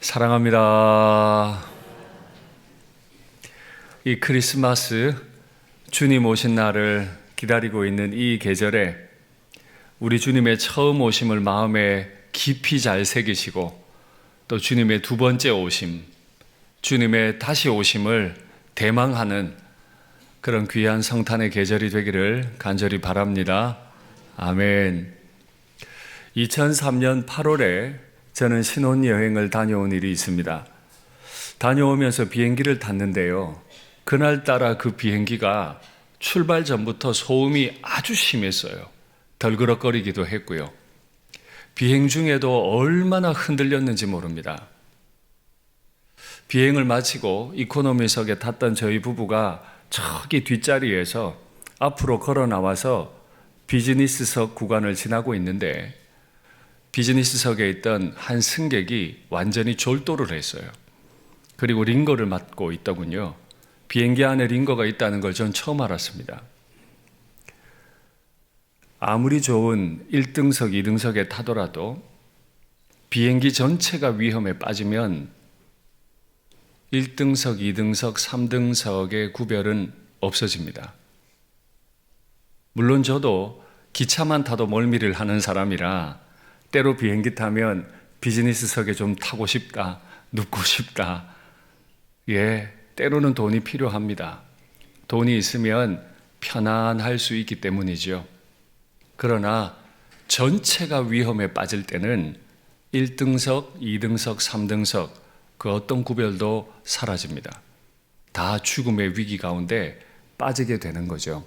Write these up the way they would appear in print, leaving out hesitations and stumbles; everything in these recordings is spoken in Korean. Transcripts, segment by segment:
사랑합니다. 이 크리스마스 주님 오신 날을 기다리고 있는 이 계절에 우리 주님의 처음 오심을 마음에 깊이 잘 새기시고 또 주님의 두 번째 오심, 주님의 다시 오심을 대망하는 그런 귀한 성탄의 계절이 되기를 간절히 바랍니다. 아멘. 2003년 8월에 저는 신혼여행을 다녀온 일이 있습니다. 다녀오면서 비행기를 탔는데요. 그날따라 그 비행기가 출발 전부터 소음이 아주 심했어요. 덜그럭거리기도 했고요. 비행 중에도 얼마나 흔들렸는지 모릅니다. 비행을 마치고 이코노미석에 탔던 저희 부부가 저기 뒷자리에서 앞으로 걸어 나와서 비즈니스석 구간을 지나고 있는데 비즈니스석에 있던 한 승객이 완전히 졸도를 했어요. 그리고 링거를 맞고 있더군요. 비행기 안에 링거가 있다는 걸 전 처음 알았습니다. 아무리 좋은 1등석, 2등석에 타더라도 비행기 전체가 위험에 빠지면 1등석, 2등석, 3등석의 구별은 없어집니다. 물론 저도 기차만 타도 멀미를 하는 사람이라 때로 비행기 타면 비즈니스석에 좀 타고 싶다, 눕고 싶다. 때로는 돈이 필요합니다. 돈이 있으면 편안할 수 있기 때문이죠. 그러나 전체가 위험에 빠질 때는 1등석, 2등석, 3등석 그 어떤 구별도 사라집니다. 다 죽음의 위기 가운데 빠지게 되는 거죠.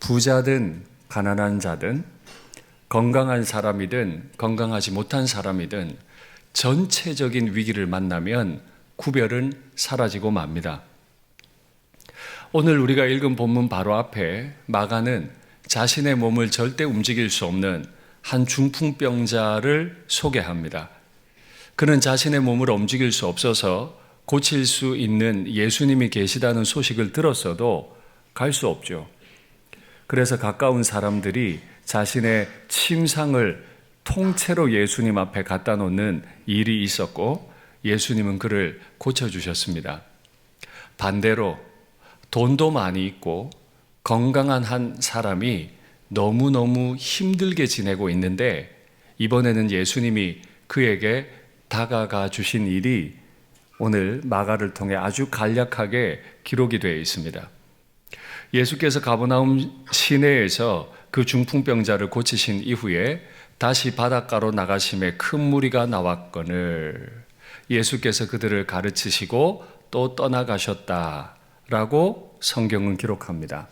부자든 가난한 자든 건강한 사람이든 건강하지 못한 사람이든 전체적인 위기를 만나면 구별은 사라지고 맙니다. 오늘 우리가 읽은 본문 바로 앞에 마가는 자신의 몸을 절대 움직일 수 없는 한 중풍병자를 소개합니다. 그는 자신의 몸을 움직일 수 없어서 고칠 수 있는 예수님이 계시다는 소식을 들었어도 갈 수 없죠. 그래서 가까운 사람들이 자신의 침상을 통째로 예수님 앞에 갖다 놓는 일이 있었고 예수님은 그를 고쳐주셨습니다. 반대로 돈도 많이 있고 건강한 한 사람이 너무너무 힘들게 지내고 있는데 이번에는 예수님이 그에게 다가가 주신 일이 오늘 마가를 통해 아주 간략하게 기록이 되어 있습니다. 예수께서 가버나움 시내에서 그 중풍병자를 고치신 이후에 다시 바닷가로 나가심에 큰 무리가 나왔거늘 예수께서 그들을 가르치시고 또 떠나가셨다라고 성경은 기록합니다.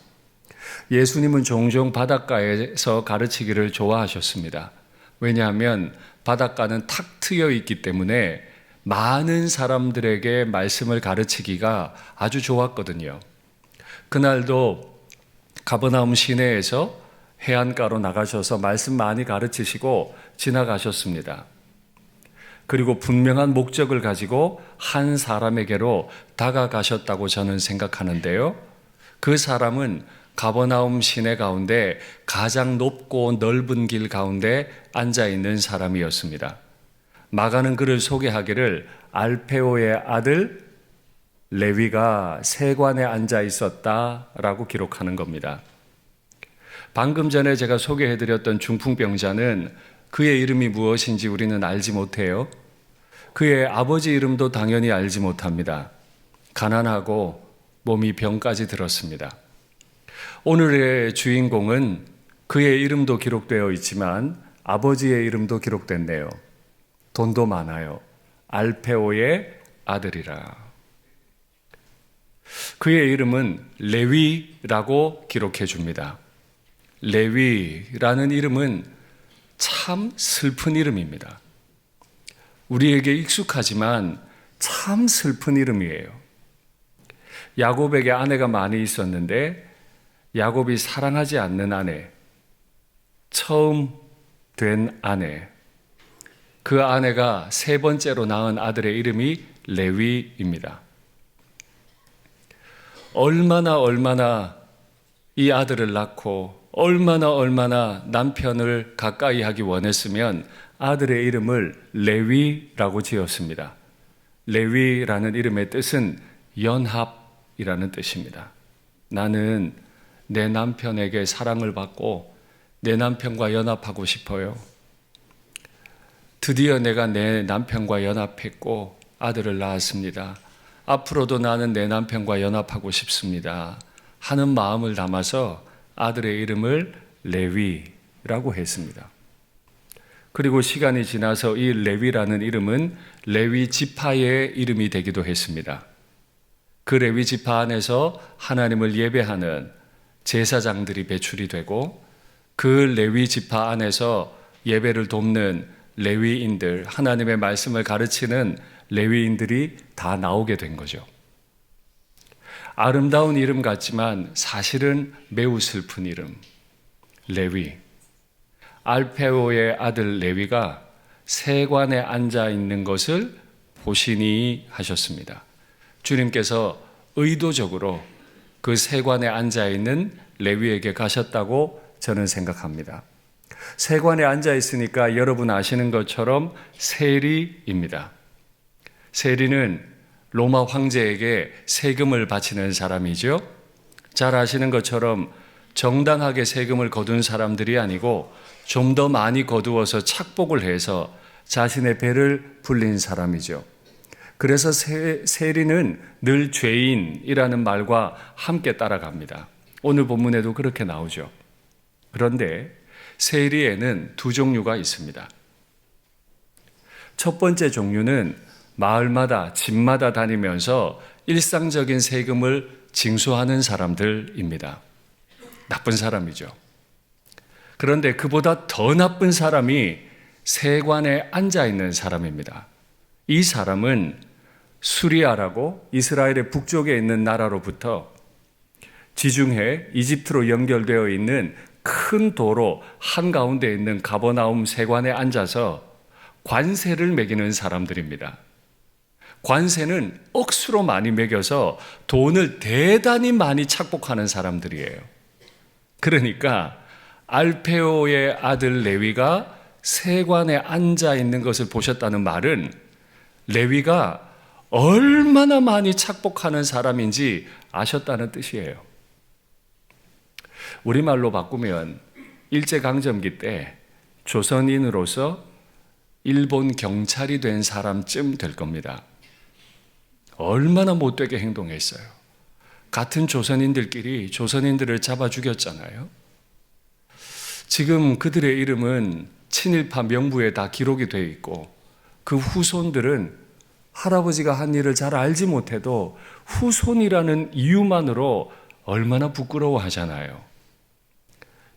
예수님은 종종 바닷가에서 가르치기를 좋아하셨습니다. 왜냐하면 바닷가는 탁 트여 있기 때문에 많은 사람들에게 말씀을 가르치기가 아주 좋았거든요. 그날도 가버나움 시내에서 해안가로 나가셔서 말씀 많이 가르치시고 지나가셨습니다. 그리고 분명한 목적을 가지고 한 사람에게로 다가가셨다고 저는 생각하는데요. 그 사람은 가버나움 시내 가운데 가장 높고 넓은 길 가운데 앉아있는 사람이었습니다. 마가는 그를 소개하기를 알페오의 아들 레위가 세관에 앉아 있었다라고 기록하는 겁니다. 방금 전에 제가 소개해드렸던 중풍병자는 그의 이름이 무엇인지 우리는 알지 못해요. 그의 아버지 이름도 당연히 알지 못합니다. 가난하고 몸이 병까지 들었습니다. 오늘의 주인공은 그의 이름도 기록되어 있지만 아버지의 이름도 기록됐네요. 돈도 많아요. 알페오의 아들이라. 그의 이름은 레위라고 기록해 줍니다. 레위라는 이름은 참 슬픈 이름입니다. 우리에게 익숙하지만 참 슬픈 이름이에요. 야곱에게 아내가 많이 있었는데 야곱이 사랑하지 않는 아내, 처음 된 아내, 그 아내가 세 번째로 낳은 아들의 이름이 레위입니다. 얼마나 이 아들을 낳고 얼마나 남편을 가까이 하기 원했으면 아들의 이름을 레위라고 지었습니다. 레위라는 이름의 뜻은 연합이라는 뜻입니다. 나는 내 남편에게 사랑을 받고 내 남편과 연합하고 싶어요. 드디어 내가 내 남편과 연합했고 아들을 낳았습니다. 앞으로도 나는 내 남편과 연합하고 싶습니다 하는 마음을 담아서 아들의 이름을 레위라고 했습니다. 그리고 시간이 지나서 이 레위라는 이름은 레위 지파의 이름이 되기도 했습니다. 그 레위 지파 안에서 하나님을 예배하는 제사장들이 배출이 되고 그 레위 지파 안에서 예배를 돕는 레위인들, 하나님의 말씀을 가르치는 레위인들이 다 나오게 된 거죠. 아름다운 이름 같지만 사실은 매우 슬픈 이름, 레위. 알페오의 아들 레위가 세관에 앉아 있는 것을 보시니 하셨습니다. 주님께서 의도적으로 그 세관에 앉아 있는 레위에게 가셨다고 저는 생각합니다. 세관에 앉아 있으니까 여러분 아시는 것처럼 세리입니다. 세리는 로마 황제에게 세금을 바치는 사람이죠. 잘 아시는 것처럼 정당하게 세금을 거둔 사람들이 아니고 좀 더 많이 거두어서 착복을 해서 자신의 배를 불린 사람이죠. 그래서 세리는 늘 죄인이라는 말과 함께 따라갑니다. 오늘 본문에도 그렇게 나오죠. 그런데 세리에는 두 종류가 있습니다. 첫 번째 종류는 마을마다 집마다 다니면서 일상적인 세금을 징수하는 사람들입니다. 나쁜 사람이죠. 그런데 그보다 더 나쁜 사람이 세관에 앉아 있는 사람입니다. 이 사람은 수리아라고 이스라엘의 북쪽에 있는 나라로부터 지중해 이집트로 연결되어 있는 큰 도로 한가운데 있는 가버나움 세관에 앉아서 관세를 매기는 사람들입니다. 관세는 억수로 많이 매겨서 돈을 대단히 많이 착복하는 사람들이에요. 그러니까 알페오의 아들 레위가 세관에 앉아 있는 것을 보셨다는 말은 레위가 얼마나 많이 착복하는 사람인지 아셨다는 뜻이에요. 우리말로 바꾸면 일제강점기 때 조선인으로서 일본 경찰이 된 사람쯤 될 겁니다. 얼마나 못되게 행동했어요. 같은 조선인들끼리 조선인들을 잡아 죽였잖아요. 지금 그들의 이름은 친일파 명부에 다 기록이 되어 있고 그 후손들은 할아버지가 한 일을 잘 알지 못해도 후손이라는 이유만으로 얼마나 부끄러워하잖아요.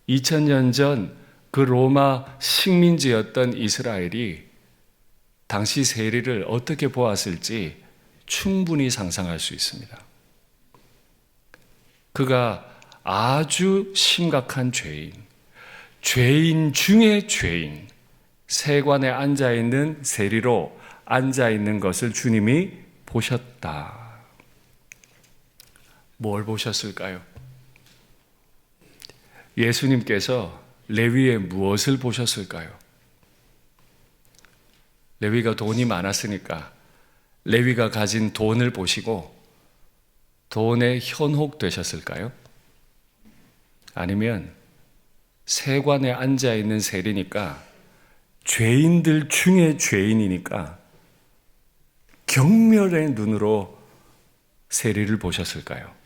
2000년 전 그 로마 식민지였던 이스라엘이 당시 세리를 어떻게 보았을지 충분히 상상할 수 있습니다. 그가 아주 심각한 죄인 중에 죄인, 세관에 앉아있는 세리로 앉아있는 것을 주님이 보셨다. 뭘 보셨을까요? 예수님께서 레위의 무엇을 보셨을까요? 레위가 돈이 많았으니까 레위가 가진 돈을 보시고 돈에 현혹되셨을까요? 아니면 세관에 앉아있는 세리니까 죄인들 중에 죄인이니까 경멸의 눈으로 세리를 보셨을까요?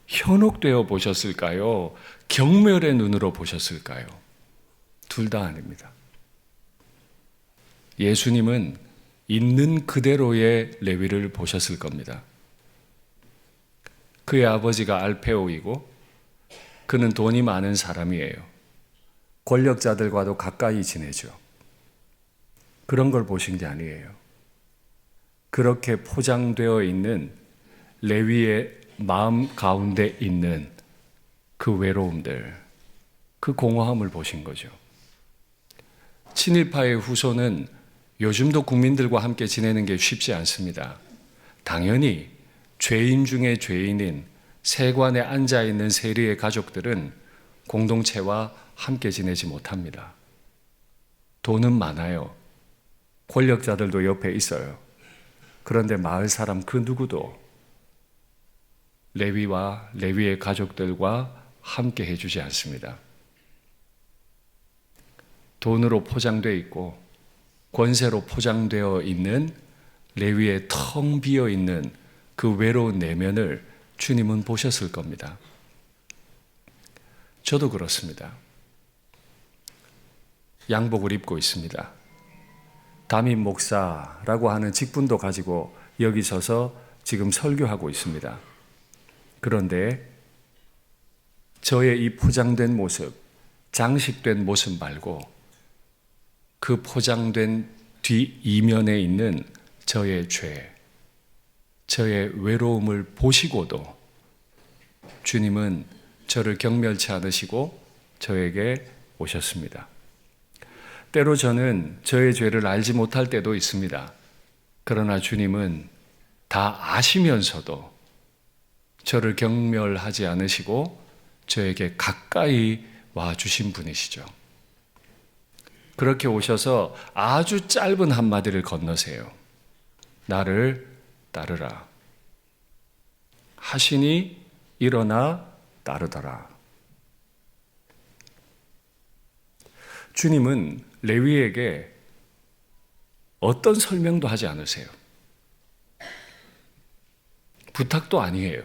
현혹되어 보셨을까요? 경멸의 눈으로 보셨을까요? 둘 다 아닙니다. 예수님은 있는 그대로의 레위를 보셨을 겁니다. 그의 아버지가 알페오이고 그는 돈이 많은 사람이에요. 권력자들과도 가까이 지내죠. 그런 걸 보신 게 아니에요. 그렇게 포장되어 있는 레위의 마음 가운데 있는 그 외로움들, 그 공허함을 보신 거죠. 친일파의 후손은 요즘도 국민들과 함께 지내는 게 쉽지 않습니다. 당연히 죄인 중에 죄인인 세관에 앉아 있는 세리의 가족들은 공동체와 함께 지내지 못합니다. 돈은 많아요. 권력자들도 옆에 있어요. 그런데 마을 사람 그 누구도 레위와 레위의 가족들과 함께 해주지 않습니다. 돈으로 포장되어 있고 권세로 포장되어 있는 레위의 텅 비어 있는 그 외로운 내면을 주님은 보셨을 겁니다. 저도 그렇습니다. 양복을 입고 있습니다. 담임 목사라고 하는 직분도 가지고 여기 서서 지금 설교하고 있습니다. 그런데 저의 이 포장된 모습, 장식된 모습 말고 그 포장된 뒤 이면에 있는 저의 죄, 저의 외로움을 보시고도 주님은 저를 경멸치 않으시고 저에게 오셨습니다. 때로 저는 저의 죄를 알지 못할 때도 있습니다. 그러나 주님은 다 아시면서도 저를 경멸하지 않으시고 저에게 가까이 와주신 분이시죠. 그렇게 오셔서 아주 짧은 한마디를 건너세요. 나를 따르라 하시니 일어나 따르더라. 주님은 레위에게 어떤 설명도 하지 않으세요. 부탁도 아니에요.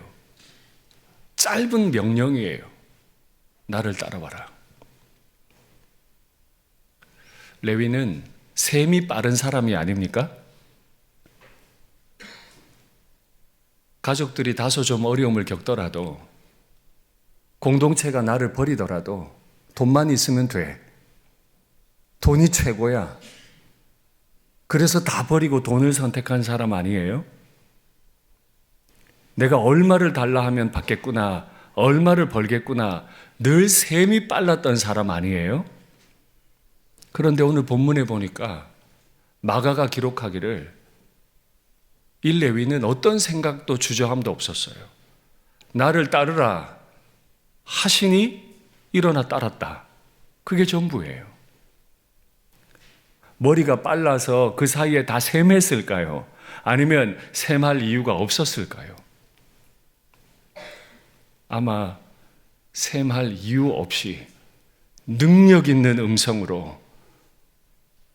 짧은 명령이에요. 나를 따라와라. 레위는 셈이 빠른 사람이 아닙니까? 가족들이 다소 좀 어려움을 겪더라도, 공동체가 나를 버리더라도 돈만 있으면 돼. 돈이 최고야. 그래서 다 버리고 돈을 선택한 사람 아니에요? 내가 얼마를 달라 하면 받겠구나, 얼마를 벌겠구나, 늘 셈이 빨랐던 사람 아니에요? 그런데 오늘 본문에 보니까 마가가 기록하기를 이 레위는 어떤 생각도 주저함도 없었어요. 나를 따르라 하시니 일어나 따랐다. 그게 전부예요. 머리가 빨라서 그 사이에 다 셈했을까요? 아니면 셈할 이유가 없었을까요? 아마 셈할 이유 없이 능력 있는 음성으로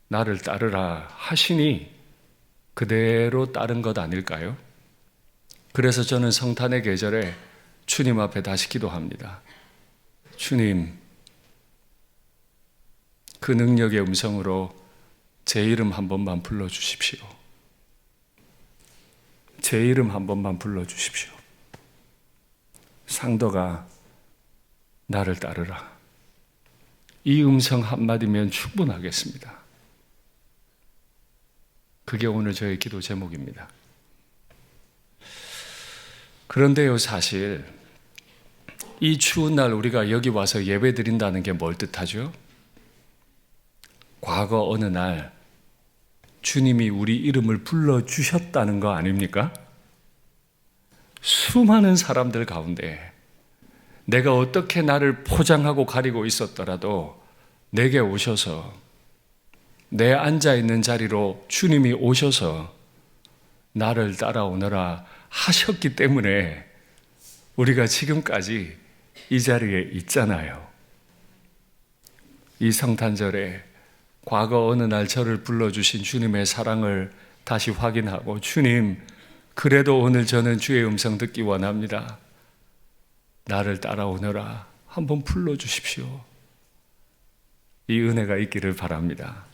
나를 따르라 하시니 그대로 따른 것 아닐까요? 그래서 저는 성탄의 계절에 주님 앞에 다시 기도합니다. 주님, 그 능력의 음성으로 제 이름 한 번만 불러주십시오. 제 이름 한 번만 불러주십시오. 상도가 나를 따르라. 이 음성 한마디면 충분하겠습니다. 그게 오늘 저의 기도 제목입니다. 그런데요, 사실 이 추운 날 우리가 여기 와서 예배 드린다는 게 뭘 뜻하죠? 과거 어느 날 주님이 우리 이름을 불러주셨다는 거 아닙니까? 수많은 사람들 가운데 내가 어떻게 나를 포장하고 가리고 있었더라도 내게 오셔서 내 앉아있는 자리로 주님이 오셔서 나를 따라오너라 하셨기 때문에 우리가 지금까지 이 자리에 있잖아요. 이 성탄절에 과거 어느 날 저를 불러주신 주님의 사랑을 다시 확인하고, 주님, 그래도 오늘 저는 주의 음성 듣기 원합니다. 나를 따라오너라 한번 불러주십시오. 이 은혜가 있기를 바랍니다.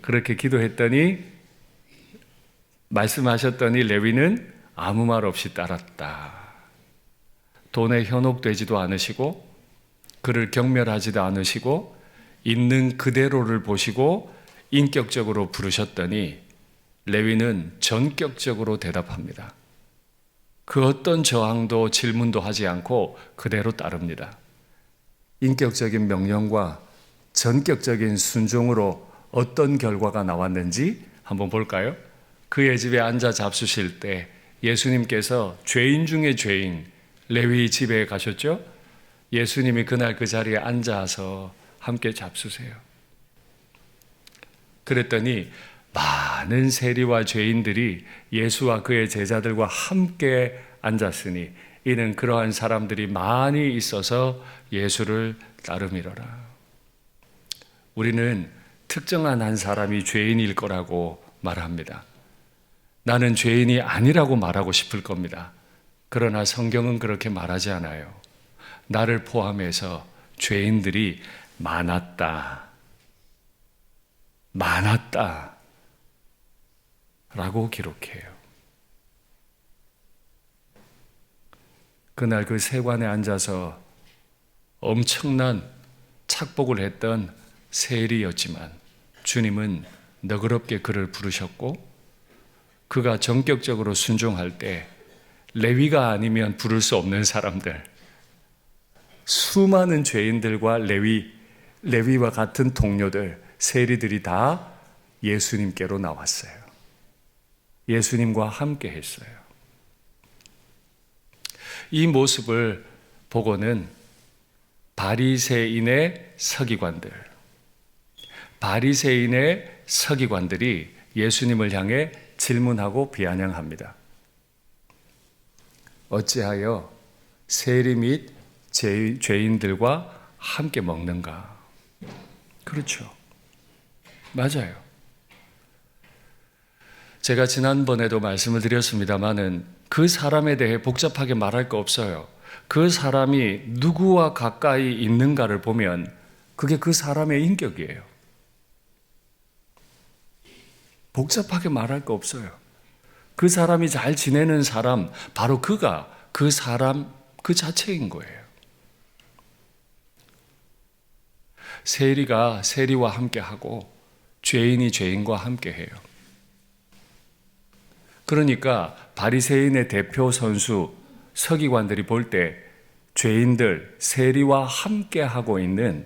그렇게 기도했더니, 말씀하셨더니 레위는 아무 말 없이 따랐다. 돈에 현혹되지도 않으시고 그를 경멸하지도 않으시고 있는 그대로를 보시고 인격적으로 부르셨더니 레위는 전격적으로 대답합니다. 그 어떤 저항도 질문도 하지 않고 그대로 따릅니다. 인격적인 명령과 전격적인 순종으로 어떤 결과가 나왔는지 한번 볼까요? 그의 집에 앉아 잡수실 때 예수님께서 죄인 중에 죄인, 레위 집에 가셨죠? 예수님이 그날 그 자리에 앉아서 함께 잡수세요. 그랬더니 많은 세리와 죄인들이 예수와 그의 제자들과 함께 앉았으니 이는 그러한 사람들이 많이 있어서 예수를 따름이로라. 우리는 특정한 한 사람이 죄인일 거라고 말합니다. 나는 죄인이 아니라고 말하고 싶을 겁니다. 그러나 성경은 그렇게 말하지 않아요. 나를 포함해서 죄인들이 많았다. 많았다. 라고 기록해요. 그날 그 세관에 앉아서 엄청난 착복을 했던 세리였지만 주님은 너그럽게 그를 부르셨고 그가 전격적으로 순종할 때 레위가 아니면 부를 수 없는 사람들, 수많은 죄인들과 레위와 같은 동료들, 세리들이 다 예수님께로 나왔어요. 예수님과 함께 했어요. 이 모습을 보고는 바리새인의 서기관들이 예수님을 향해 질문하고 비아냥합니다. 어찌하여 세리 및 죄인들과 함께 먹는가? 그렇죠. 맞아요. 제가 지난번에도 말씀을 드렸습니다마는 그 사람에 대해 복잡하게 말할 거 없어요. 그 사람이 누구와 가까이 있는가를 보면 그게 그 사람의 인격이에요. 복잡하게 말할 거 없어요. 그 사람이 잘 지내는 사람, 바로 그가 그 사람 그 자체인 거예요. 세리가 세리와 함께하고 죄인이 죄인과 함께해요. 그러니까 바리새인의 대표 선수 서기관들이 볼 때 죄인들, 세리와 함께하고 있는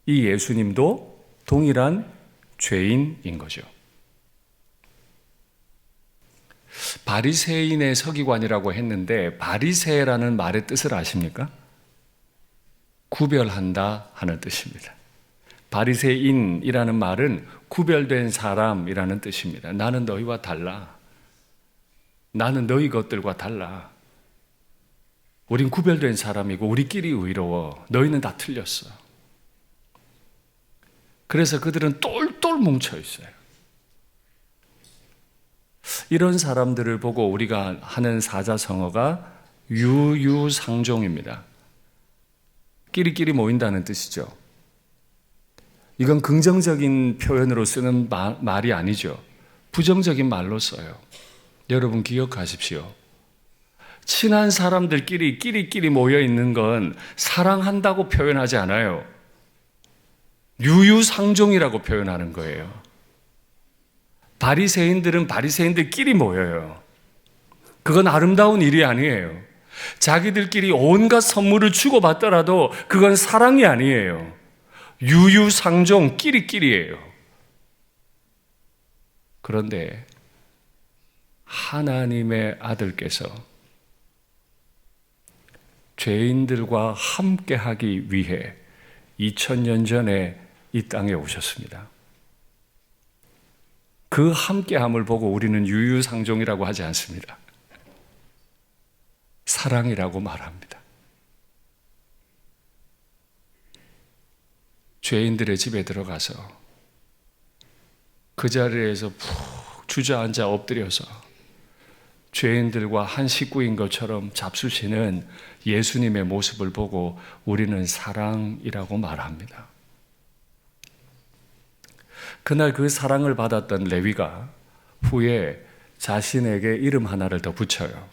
이 예수님도 동일한 죄인인 거죠. 바리새인의 서기관이라고 했는데 바리새라는 말의 뜻을 아십니까? 구별한다 하는 뜻입니다. 바리새인이라는 말은 구별된 사람이라는 뜻입니다. 나는 너희와 달라. 나는 너희 것들과 달라. 우린 구별된 사람이고 우리끼리 의로워. 너희는 다 틀렸어. 그래서 그들은 똘똘 뭉쳐 있어요. 이런 사람들을 보고 우리가 하는 사자성어가 유유상종입니다. 끼리끼리 모인다는 뜻이죠. 이건 긍정적인 표현으로 쓰는 말이 아니죠. 부정적인 말로 써요. 여러분 기억하십시오. 친한 사람들끼리 끼리끼리 모여 있는 건 사랑한다고 표현하지 않아요. 유유상종이라고 표현하는 거예요. 바리새인들은 바리새인들끼리 모여요. 그건 아름다운 일이 아니에요. 자기들끼리 온갖 선물을 주고받더라도 그건 사랑이 아니에요. 유유상종 끼리끼리예요. 그런데 하나님의 아들께서 죄인들과 함께하기 위해 2000년 전에 이 땅에 오셨습니다. 그 함께함을 보고 우리는 유유상종이라고 하지 않습니다. 사랑이라고 말합니다. 죄인들의 집에 들어가서 그 자리에서 푹 주저앉아 엎드려서 죄인들과 한 식구인 것처럼 잡수시는 예수님의 모습을 보고 우리는 사랑이라고 말합니다. 그날 그 사랑을 받았던 레위가 후에 자신에게 이름 하나를 더 붙여요.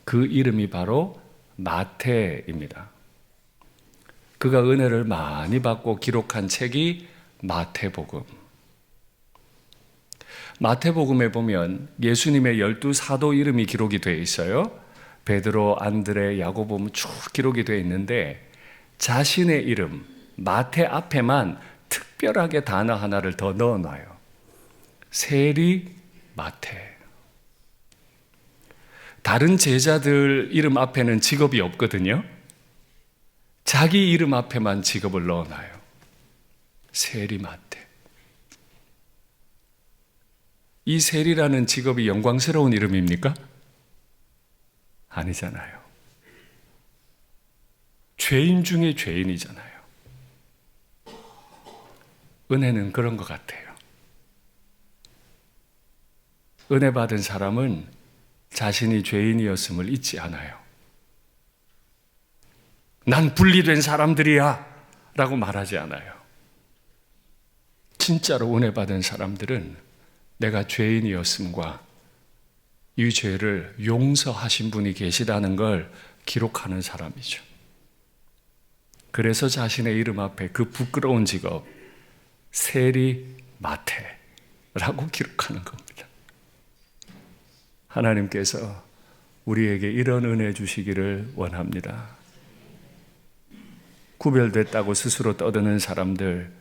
그 이름이 바로 마태입니다. 그가 은혜를 많이 받고 기록한 책이 마태복음. 마태복음에 보면 예수님의 12사도 이름이 기록이 되어 있어요. 베드로, 안드레, 야고보 쭉 기록이 되어 있는데 자신의 이름 마태 앞에만 특별하게 단어 하나를 더 넣어놔요. 세리 마태. 다른 제자들 이름 앞에는 직업이 없거든요. 자기 이름 앞에만 직업을 넣어놔요. 세리마테. 이 세리라는 직업이 영광스러운 이름입니까? 아니잖아요. 죄인 중에 죄인이잖아요. 은혜는 그런 것 같아요. 은혜 받은 사람은 자신이 죄인이었음을 잊지 않아요. 난 분리된 사람들이야 라고 말하지 않아요. 진짜로 은혜 받은 사람들은 내가 죄인이었음과 이 죄를 용서하신 분이 계시다는 걸 기록하는 사람이죠. 그래서 자신의 이름 앞에 그 부끄러운 직업 세리마테라고 기록하는 겁니다. 하나님께서 우리에게 이런 은혜 주시기를 원합니다. 구별됐다고 스스로 떠드는 사람들,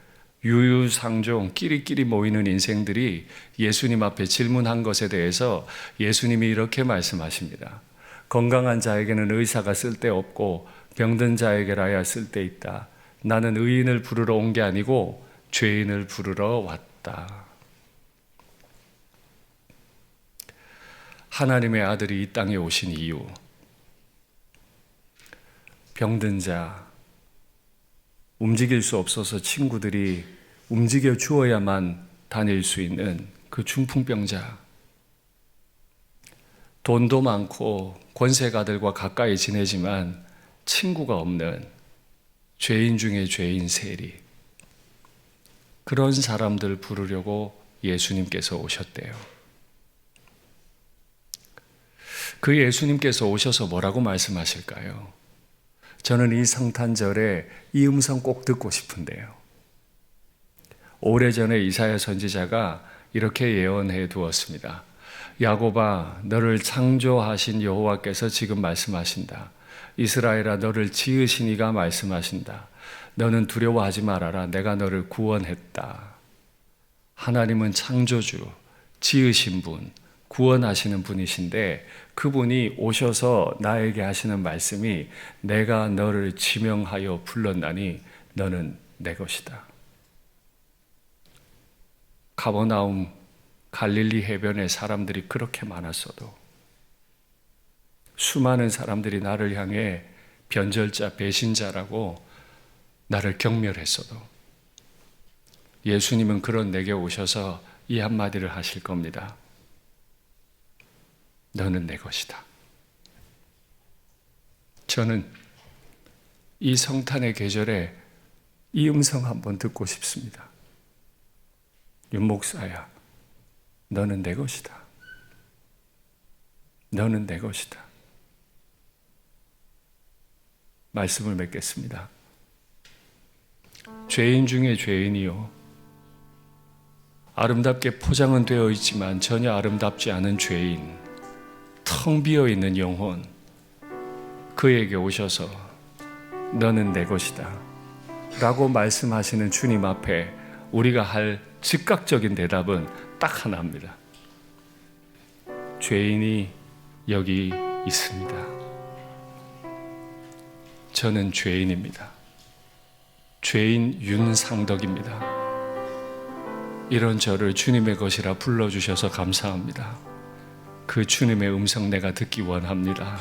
유유상종 끼리끼리 모이는 인생들이 예수님 앞에 질문한 것에 대해서 예수님이 이렇게 말씀하십니다. 건강한 자에게는 의사가 쓸데없고 병든 자에게라야 쓸데있다. 나는 의인을 부르러 온 게 아니고 죄인을 부르러 왔다. 하나님의 아들이 이 땅에 오신 이유, 병든 자, 움직일 수 없어서 친구들이 움직여 주어야만 다닐 수 있는 그 중풍병자, 돈도 많고 권세가들과 가까이 지내지만 친구가 없는 죄인 중에 죄인 세리, 그런 사람들 부르려고 예수님께서 오셨대요. 그 예수님께서 오셔서 뭐라고 말씀하실까요? 저는 이 성탄절에 이 음성 꼭 듣고 싶은데요. 오래전에 이사야 선지자가 이렇게 예언해 두었습니다. 야곱아, 너를 창조하신 여호와께서 지금 말씀하신다. 이스라엘아, 너를 지으신 이가 말씀하신다. 너는 두려워하지 말아라. 내가 너를 구원했다. 하나님은 창조주, 지으신 분, 구원하시는 분이신데 그분이 오셔서 나에게 하시는 말씀이 내가 너를 지명하여 불렀나니 너는 내 것이다. 가버나움 갈릴리 해변에 사람들이 그렇게 많았어도, 수많은 사람들이 나를 향해 변절자, 배신자라고 나를 경멸했어도 예수님은 그런 내게 오셔서 이 한마디를 하실 겁니다. 너는 내 것이다. 저는 이 성탄의 계절에 이 음성 한번 듣고 싶습니다. 윤 목사야, 너는 내 것이다. 너는 내 것이다. 말씀을 맺겠습니다. 죄인 중에 죄인이요, 아름답게 포장은 되어 있지만 전혀 아름답지 않은 죄인, 텅 비어 있는 영혼, 그에게 오셔서 너는 내 것이다 라고 말씀하시는 주님 앞에 우리가 할 즉각적인 대답은 딱 하나입니다. 죄인이 여기 있습니다. 저는 죄인입니다. 죄인 윤상덕입니다. 이런 저를 주님의 것이라 불러주셔서 감사합니다. 그 주님의 음성 내가 듣기 원합니다.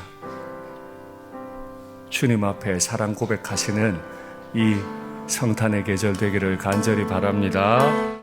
주님 앞에 사랑 고백하시는 이 성탄의 계절 되기를 간절히 바랍니다.